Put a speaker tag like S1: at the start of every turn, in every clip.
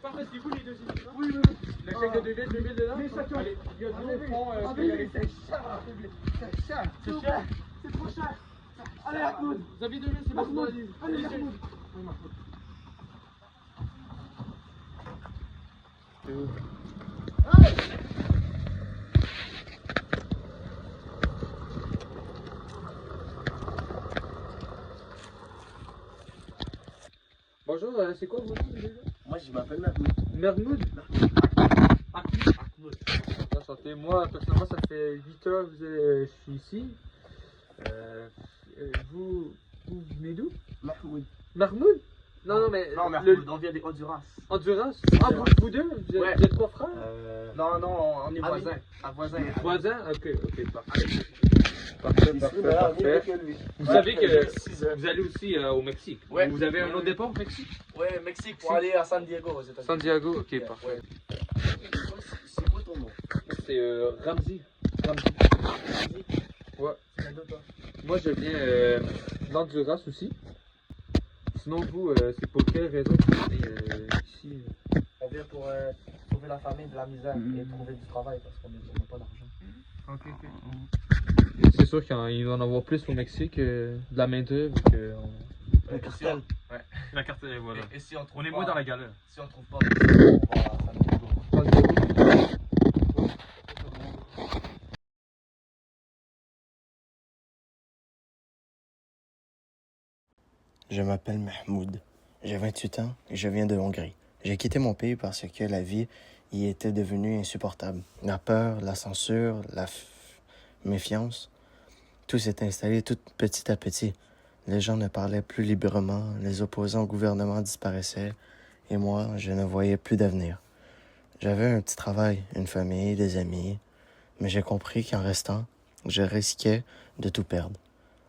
S1: Parfait, c'est vous les deux. Oui. La chèque de 2000 dedans? Allez, il y a de l'eau au fond, c'est cher.
S2: C'est trop cher. Allez, Mahmoud.
S1: Vous avez 2000, c'est bon.
S2: Allez, Mahmoud.
S1: Bonjour, c'est quoi votre nom déjà?
S3: Moi, je m'appelle Mahmoud.
S1: Mermoud? Ahmoud. Enchanté. Moi, personnellement, ça fait 8 heures que je suis ici. Vous venez d'où?
S3: Mahmoud.
S1: Mahmoud? Non, mais.
S3: Non, Mahmoud, on vient des Honduras.
S1: Honduras? Ah, vous deux? Vous êtes quoi, frère?
S3: Non, on est voisins. Un voisin.
S1: Voisin? Ok, parfait. Parfait. Vous savez que vous allez aussi au Mexique.
S3: Ouais.
S1: Vous avez un autre départ au Mexique?
S3: Ouais, Mexique pour aller à San Diego aux États-Unis.
S1: San Diego? Ok, parfait.
S3: Ouais. C'est quoi ton nom?
S1: C'est Ramzi. Ouais. Moi, je viens d'Honduras aussi. Sinon, vous, c'est pour quelle raison que vous venez ici?
S3: On vient pour sauver la famille de la misère et trouver du travail parce qu'on n'a pas d'argent.
S1: Ok. C'est sûr qu'il va en avoir plus au Mexique, de la main-d'œuvre que.
S3: Le cartel.
S1: Ouais, la carte, voilà.
S3: Et si on trouve
S1: On est
S3: pas,
S1: moins dans la galère.
S3: Si on trouve pas, on va à San Diego.
S4: Je m'appelle Mahmoud. J'ai 28 ans et je viens de Hongrie. J'ai quitté mon pays parce que la vie y était devenue insupportable. La peur, la censure, méfiance, tout s'est installé tout petit à petit. Les gens ne parlaient plus librement, les opposants au gouvernement disparaissaient et moi, je ne voyais plus d'avenir. J'avais un petit travail, une famille, des amis, mais j'ai compris qu'en restant, je risquais de tout perdre.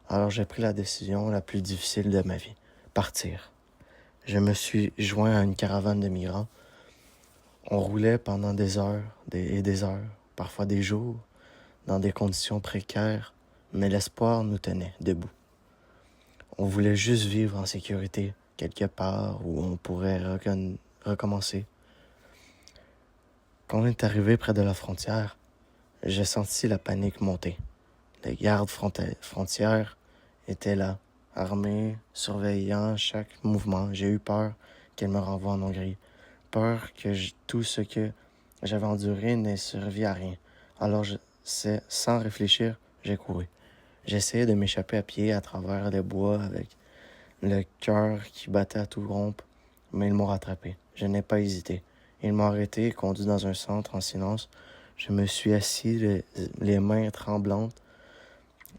S4: Alors j'ai pris la décision la plus difficile de ma vie, partir. Je me suis joint à une caravane de migrants. On roulait pendant des heures et des heures, parfois des jours, dans des conditions précaires, mais l'espoir nous tenait debout. On voulait juste vivre en sécurité, quelque part où on pourrait recommencer. Quand on est arrivé près de la frontière, j'ai senti la panique monter. Les gardes frontières étaient là, armés, surveillant chaque mouvement. J'ai eu peur qu'elle me renvoie en Hongrie. Peur que tout ce que j'avais enduré n'ait servi à rien. Alors, sans réfléchir, j'ai couru. J'essayais de m'échapper à pied à travers les bois avec le cœur qui battait à tout rompre, mais ils m'ont rattrapé. Je n'ai pas hésité. Ils m'ont arrêté et conduit dans un centre en silence. Je me suis assis, les mains tremblantes,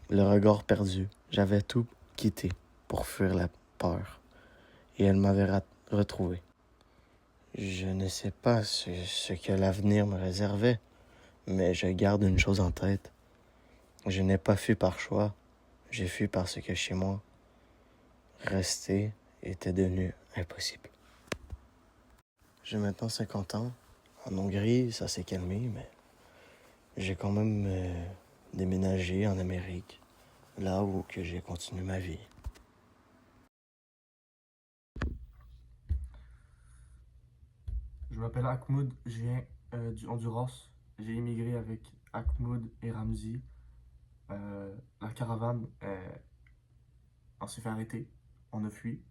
S4: le regard perdu. J'avais tout quitté pour fuir la peur. Et elle m'avait retrouvé. Je ne sais pas ce que l'avenir me réservait, mais je garde une chose en tête. Je n'ai pas fui par choix, j'ai fui parce que chez moi, rester était devenu impossible. J'ai maintenant 50 ans. En Hongrie, ça s'est calmé, mais j'ai quand même déménagé en Amérique, là où que j'ai continué ma vie.
S5: Je m'appelle Ahmoud, je viens du Honduras. J'ai immigré avec Ahmoud et Ramzi. La caravane, on s'est fait arrêter, on a fui.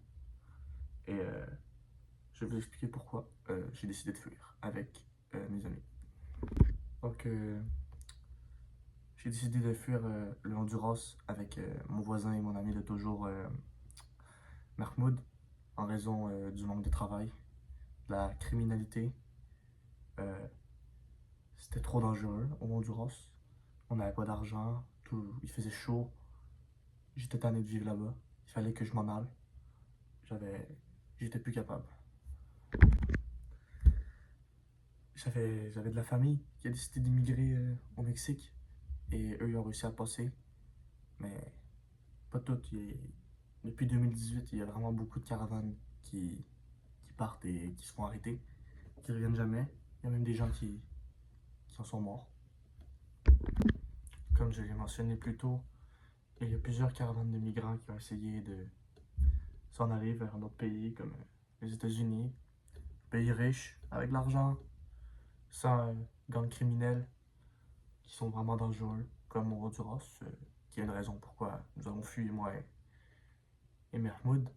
S5: Et je vais vous expliquer pourquoi j'ai décidé de fuir avec mes amis. Donc, j'ai décidé de fuir le Honduras avec mon voisin et mon ami de toujours, Mahmoud, en raison du manque de travail, de la criminalité. C'était trop dangereux au Honduras. On n'avait pas d'argent, il faisait chaud. J'étais tanné de vivre là-bas. Il fallait que je m'en aille. J'étais plus capable. J'avais de la famille qui a décidé d'immigrer au Mexique. et eux, ils ont réussi à passer. Mais pas toutes. Depuis 2018, il y a vraiment beaucoup de caravanes qui partent et qui se font arrêter, qui reviennent jamais. Il y a même des gens qui en sont morts. Comme je l'ai mentionné plus tôt, il y a plusieurs caravanes de migrants qui ont essayé de s'en aller vers un autre pays, comme les États-Unis, pays riches, avec de l'argent, sans gangs criminels qui sont vraiment dangereux, comme au Honduras, qui est une raison pourquoi nous avons fui, moi et Mahmoud,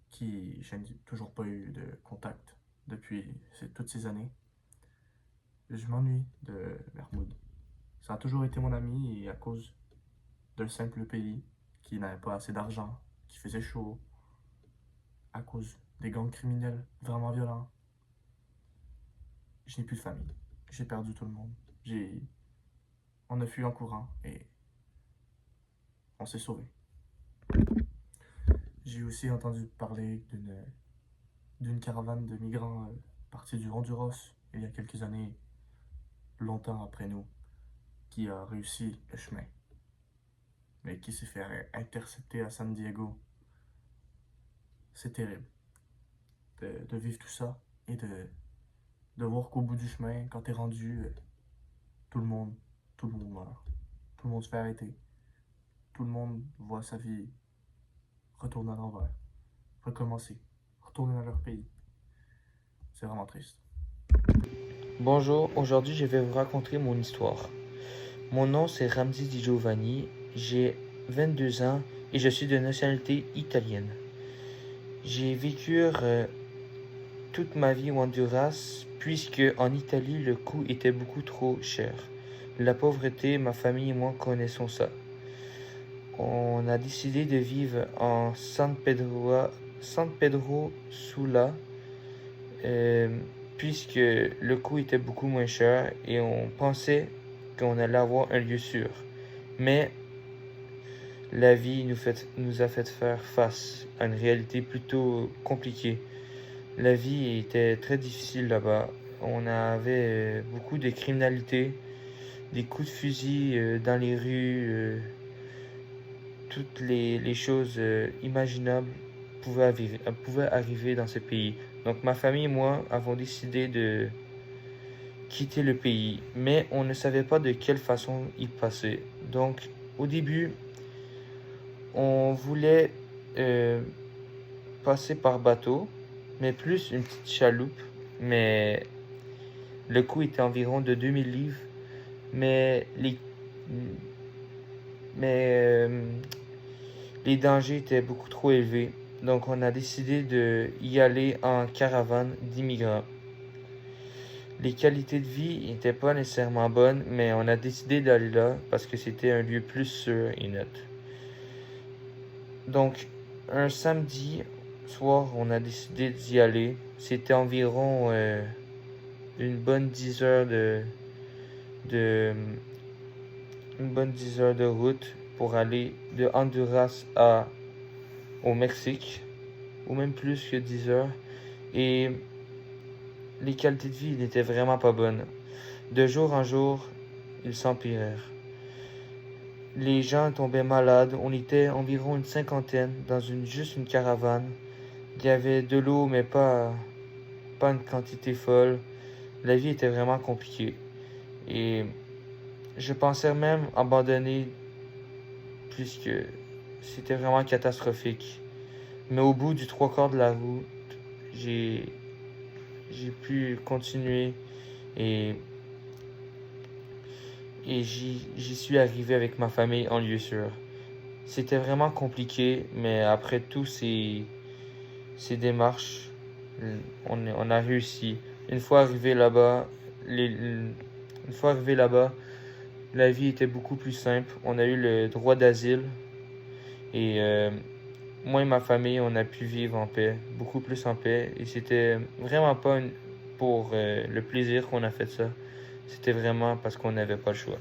S5: qui je n'ai toujours pas eu de contact depuis toutes ces années. Je m'ennuie de Mahmoud. Ça a toujours été mon ami et à cause d'un simple pays qui n'avait pas assez d'argent, qui faisait chaud, à cause des gangs criminels vraiment violents, je n'ai plus de famille. J'ai perdu tout le monde. On a fui en courant et on s'est sauvés. J'ai aussi entendu parler d'une caravane de migrants partis du Honduras il y a quelques années, longtemps après nous, qui a réussi le chemin, mais qui s'est fait intercepter à San Diego. C'est terrible de vivre tout ça et de voir qu'au bout du chemin, quand t'es rendu, tout le monde meurt. Tout le monde se fait arrêter. Tout le monde voit sa vie retourner à l'envers, recommencer, retourner dans leur pays. C'est vraiment triste.
S6: Bonjour, aujourd'hui je vais vous raconter mon histoire. Mon nom c'est Ramzi Di Giovanni, j'ai 22 ans et je suis de nationalité italienne. J'ai vécu toute ma vie au Honduras puisque en Italie le coût était beaucoup trop cher. La pauvreté, ma famille et moi connaissons ça. On a décidé de vivre en San Pedro Sula puisque le coût était beaucoup moins cher et on pensait qu'on allait avoir un lieu sûr. Mais la vie nous a fait faire face à une réalité plutôt compliquée. La vie était très difficile là-bas. On avait beaucoup de criminalité, des coups de fusil dans les rues. Toutes les choses imaginables pouvaient arriver dans ce pays. Donc ma famille et moi avons décidé de quitter le pays, mais on ne savait pas de quelle façon y passer. Donc au début, on voulait passer par bateau, mais plus une petite chaloupe, mais le coût était environ de 2000 livres, mais les dangers étaient beaucoup trop élevés. Donc on a décidé d'y aller en caravane d'immigrants. Les qualités de vie n'étaient pas nécessairement bonnes, mais on a décidé d'aller là parce que c'était un lieu plus sûr et neutre. Donc un samedi soir, on a décidé d'y aller. C'était environ une bonne 10 heures de route pour aller de Honduras au Mexique, ou même plus que 10 heures. Et les qualités de vie n'étaient vraiment pas bonnes. De jour en jour, ils s'empirèrent. Les gens tombaient malades. On était environ une cinquantaine dans juste une caravane. Il y avait de l'eau, mais pas une quantité folle. La vie était vraiment compliquée. Et je pensais même abandonner puisque c'était vraiment catastrophique. Mais au bout du 3/4 de la route, j'ai pu continuer et j'y suis arrivé avec ma famille en lieu sûr. C'était vraiment compliqué, mais après tous ces démarches, on a réussi. Une fois arrivé là-bas, la vie était beaucoup plus simple. On a eu le droit d'asile et moi et ma famille, on a pu vivre en paix, beaucoup plus en paix. Et c'était vraiment pas pour le plaisir qu'on a fait ça. C'était vraiment parce qu'on n'avait pas le choix.